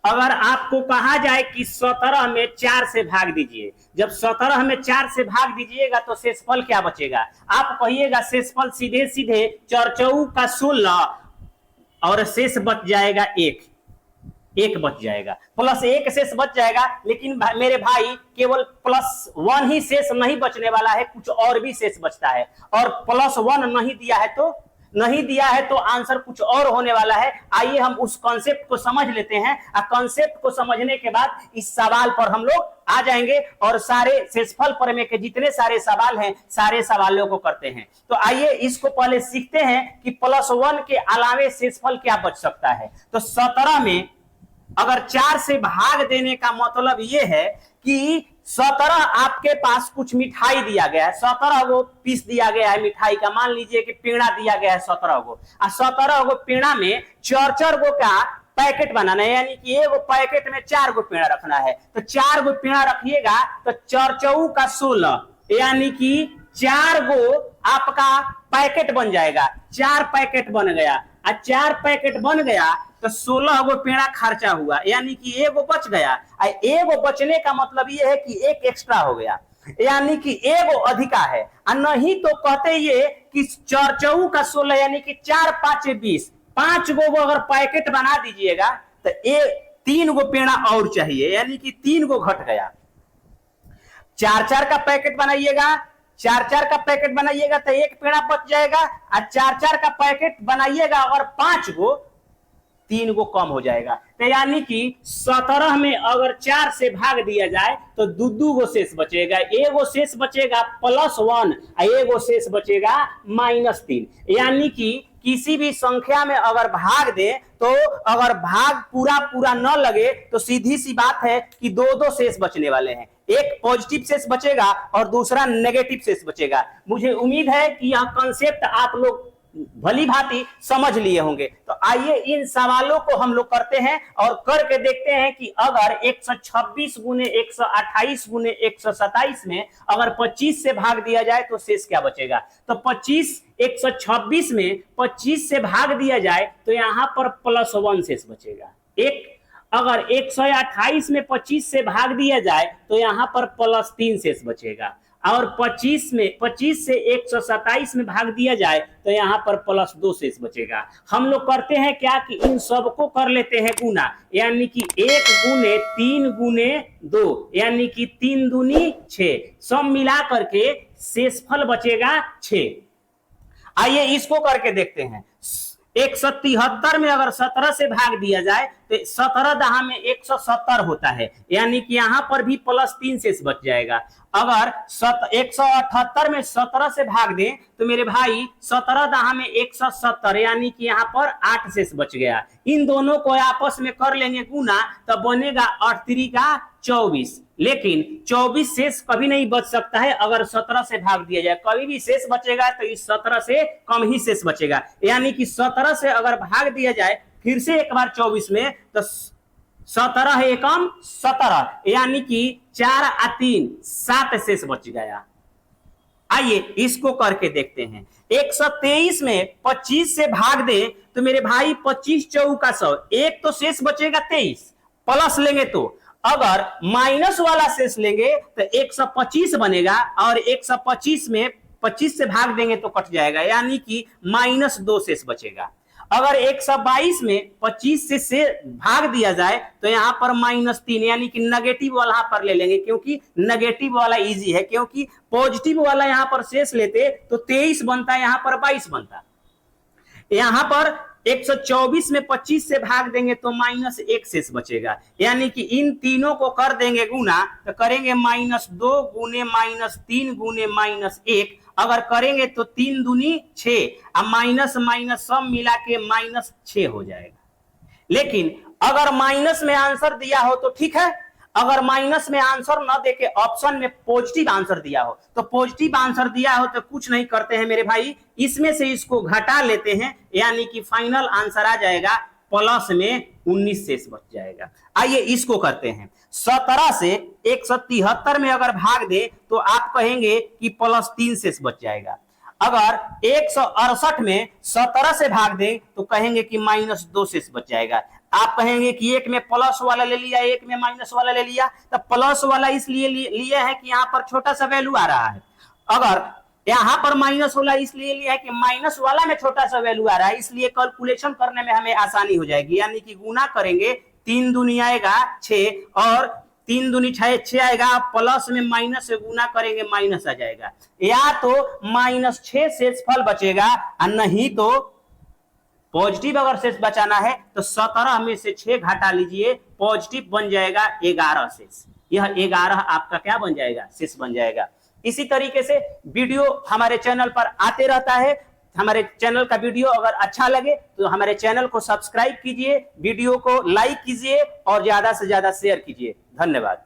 अगर आपको कहा जाए कि 17 में 4 से भाग दीजिए, जब 17 में 4 से भाग दीजिएगा तो शेषफल क्या बचेगा? आप कहिएगा शेषफल सीधे सीधे चौचौ का 16 और शेष बच जाएगा एक, एक बच जाएगा, प्लस एक शेष बच जाएगा। लेकिन मेरे भाई केवल +1 ही शेष नहीं बचने वाला है, कुछ और भी शेष बचता है, और +1 नहीं दिया है तो आंसर कुछ और होने वाला है। आइए हम उस कॉन्सेप्ट को समझ लेते हैं, और कॉन्सेप्ट को समझने के बाद इस सवाल पर हम लोग आ जाएंगे और सारे शेषफल प्रमेय के जितने सारे सवाल हैं सारे सवालों को करते हैं। तो आइए इसको पहले सीखते हैं कि +1 के अलावे शेषफल क्या बच सकता है। तो 17 में अगर 4 से भाग देने का मतलब यह है कि 17 आपके पास कुछ मिठाई दिया गया है, 17 गो पीस दिया गया है मिठाई का, मान लीजिए कि पेड़ा दिया गया है 17 गो, और 17 गो पेड़ा में 4 गो का पैकेट बनाना है, यानी कि एगो पैकेट में 4 गो पेड़ा रखना है। तो 4 गो पेड़ा रखिएगा तो 4 का 16, यानी कि 4 गो आपका पैकेट बन जाएगा, 4 पैकेट बन गया, और 4 पैकेट बन गया तो 16 गो पेड़ा खर्चा हुआ, यानी कि एगो बच गया। एगो बचने का मतलब ये है कि एक एक्स्ट्रा हो गया, यानी कि एगो अधिका है, और नहीं तो कहते ये कि 4 का 16 यानी कि 4 5 20, 5 गो अगर पैकेट बना दीजिएगा तो 3 गो पेड़ा और चाहिए, यानी कि 3 गो घट गया। 4 का पैकेट बनाइएगा, 4 का पैकेट बनाइएगा तो एक पेड़ा बच जाएगा, और 4 का पैकेट बनाइएगा अगर 5 गो, 3 गो कम हो जाएगा। तो यानी कि 17 में अगर 4 से भाग दिया जाए तो 2 गो शेष बचेगा, एगो शेष बचेगा +1, एगो शेष बचेगा -3। यानी कि किसी भी संख्या में अगर भाग दे तो अगर भाग पूरा न लगे तो सीधी सी बात है कि 2 शेष बचने वाले हैं, एक पॉजिटिव शेष बचेगा और दूसरा नेगेटिव शेष बचेगा। मुझे उम्मीद है कि यह कॉन्सेप्ट आप लोग भली भांति समझ लिए होंगे। तो आइए इन सवालों को हम लोग करते हैं और करके देखते हैं कि अगर 126 गुने 128 गुने 127 में अगर 25 से भाग दिया जाए तो शेष क्या बचेगा। तो 126 में 25 से भाग दिया जाए तो यहां पर +1 शेष बचेगा। अगर 128 में 25 से भाग दिया जाए तो यहां पर +3 शेष बचेगा, और 25 से 127 में भाग दिया जाए तो यहां पर +2 शेष बचेगा। हम लोग करते हैं क्या कि इन सबको कर लेते हैं गुना, यानी कि 1 गुने 3 गुने 2, यानी कि 3 दूनी 6, सब मिला करके शेषफल बचेगा 6। आइए इसको करके देखते हैं। 173 में अगर 17 से भाग दिया जाए तो 17 दहा में 170 होता है, यानी कि यहां पर भी +3 शेष बच जाएगा। अगर 178 में 17 से भाग दें तो मेरे भाई 17 दहा में 170, यानी कि यहां पर 8 शेष बच गया। इन दोनों को आपस में कर लेंगे गुना तो बनेगा 8 3 का 24, लेकिन 24 शेष कभी नहीं बच सकता है अगर 17 से भाग दिया जाए, कभी भी शेष बचेगा तो इस 17 से कम ही शेष बचेगा। यानी कि 17 से अगर भाग दिया जाए फिर से एक बार 24 में तो 17 एकम 17, यानी कि 4 और 3 7 शेष बच गया। आइए इसको करके देखते हैं। 123 में 25 से भाग दे तो मेरे भाई 25 चौका 100, एक तो शेष बचेगा 23, प्लस लेंगे तो अगर माइनस वाला शेष लेंगे तो 125 बनेगा, और 125 में 25 से भाग देंगे तो कट जाएगा, यानी कि -2 शेष बचेगा। अगर 122 में 25 से भाग दिया जाए तो यहां पर -3, यानी कि नेगेटिव वाला पर ले लेंगे, क्योंकि नेगेटिव वाला इजी है, क्योंकि पॉजिटिव वाला यहां पर शेष लेते तो 23 बनता, यहां पर 22 बनता। यहां पर 124 में 25 से भाग देंगे तो -1 शेष बचेगा, यानी कि इन तीनों को कर देंगे गुना तो करेंगे -2 गुने -3 गुने -1, अगर करेंगे तो 3 दूनी 6, अब माइनस माइनस सब मिला के -6 हो जाएगा। लेकिन अगर माइनस में आंसर दिया हो तो ठीक है, अगर माइनस में आंसर न देके ऑप्शन में पॉजिटिव आंसर दिया हो तो पॉजिटिव आंसर दिया हो तो कुछ नहीं करते हैं मेरे भाई, इसमें से इसको घटा लेते हैं, यानी कि फाइनल आंसर आ जाएगा प्लस में 19 शेष बच जाएगा। आइए इसको करते हैं। 17 से 173 में अगर भाग दे तो आप कहेंगे कि +3 शेष बच जाएगा। अगर 168 में 17 से भाग दें तो कहेंगे कि -2 शेष बच जाएगा। आप कहेंगे कि एक में प्लस वाला ले लिया, एक में माइनस वाला ले लिया, तो प्लस वाला इसलिए लिया है कि यहाँ पर छोटा सा वैल्यू आ रहा है। अगर यहाँ पर माइनस वाला इसलिए लिया है कि माइनस वाला में छोटा सा वैल्यू आ रहा है, इसलिए कैलकुलेशन करने में हमें आसानी हो जाएगी। यानी कि गुना करेंगे, 3 दूनी आएगा 6 और 3 दूनी 6 आएगा, प्लस में माइनस से गुना करेंगे माइनस आ जाएगा। या तो -6 शेषफल बचेगा और नहीं तो पॉजिटिव अगर शेष बचाना है तो 17 में से 6 घटा लीजिए, पॉजिटिव बन जाएगा 11 शेष। यह 11 आपका क्या बन जाएगा, शेष बन जाएगा। इसी तरीके से वीडियो हमारे चैनल पर आते रहता है। हमारे चैनल का वीडियो अगर अच्छा लगे तो हमारे चैनल को सब्सक्राइब कीजिए, वीडियो को लाइक कीजिए और ज्यादा से ज्यादा शेयर कीजिए। धन्यवाद।